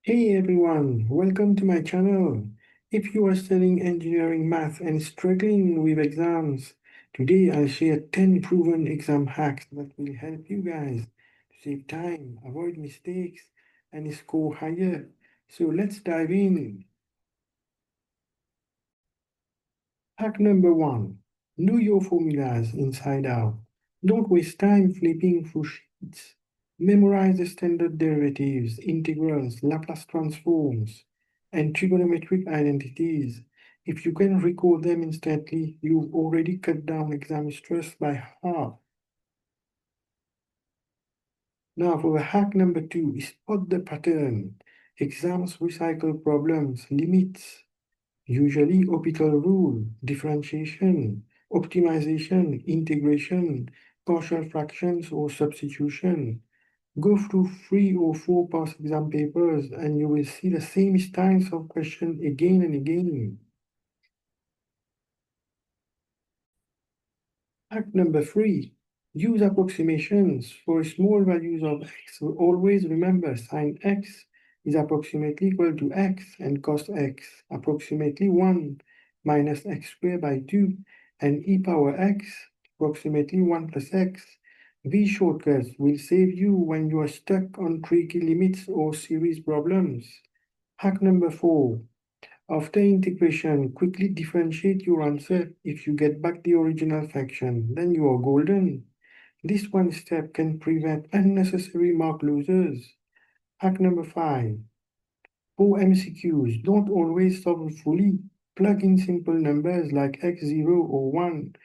Hey everyone, welcome to my channel. If you are studying engineering math and struggling with exams, today I'll share 10 proven exam hacks that will help you guys to save time, avoid mistakes, and score higher. So let's dive in. Hack number one, know your formulas inside out. Don't waste time flipping through sheets. Memorize the standard derivatives, integrals, Laplace transforms, and trigonometric identities. If you can recall them instantly, you've already cut down exam stress by half. Now for the hack number two, spot the pattern. Exams recycle problems, limits, usually orbital rule, differentiation, optimization, integration, partial fractions, or substitution. Go through 3 or 4 past exam papers and you will see the same styles of question again and again. Hack number three, use approximations for small values of x. Always remember sine x is approximately equal to x and cos x, approximately 1 minus x squared by 2, and e power x, approximately 1 plus x. These shortcuts will save you when you are stuck on tricky limits or series problems. Hack number four, after integration, quickly differentiate your answer. If you get back the original fraction, then you are golden. This one step can prevent unnecessary mark losers. Hack number five, for MCQs, don't always solve fully. Plug in simple numbers like x0 or 1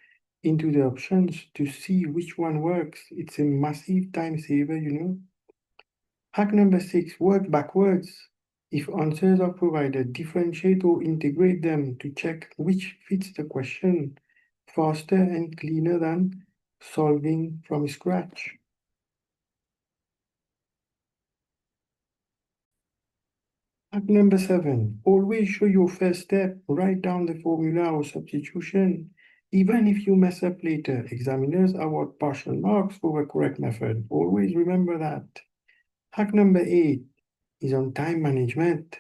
into the options to see which one works. It's a massive time saver, you know. Hack number six, work backwards. If answers are provided, differentiate or integrate them to check which fits the question faster and cleaner than solving from scratch. Hack number seven, always show your first step. Write down the formula or substitution. Even if you mess up later, examiners award partial marks for the correct method. Always remember that. Hack number eight is on time management.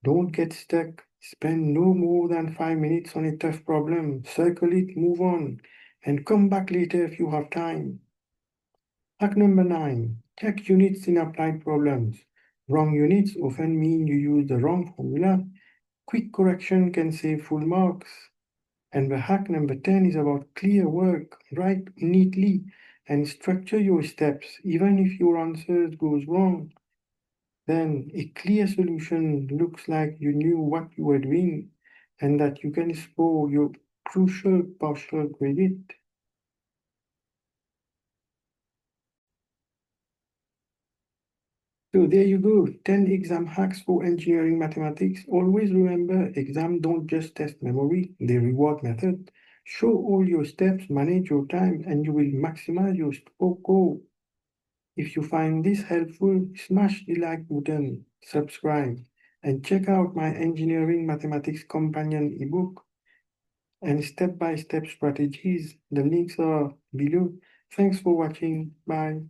Don't get stuck. Spend no more than 5 minutes on a tough problem. Circle it, move on, and come back later if you have time. Hack number nine, check units in applied problems. Wrong units often mean you use the wrong formula. Quick correction can save full marks. And the hack number 10 is about clear work. Write neatly and structure your steps, even if your answer goes wrong. Then a clear solution looks like you knew what you were doing and that you can score your crucial partial credit. So there you go, 10 exam hacks for engineering mathematics. Always remember, exams don't just test memory, they reward method. Show all your steps, manage your time, and you will maximize your score. If you find this helpful, smash the like button, subscribe, and check out my Engineering Mathematics Companion ebook and step-by-step strategies. The links are below. Thanks for watching. Bye.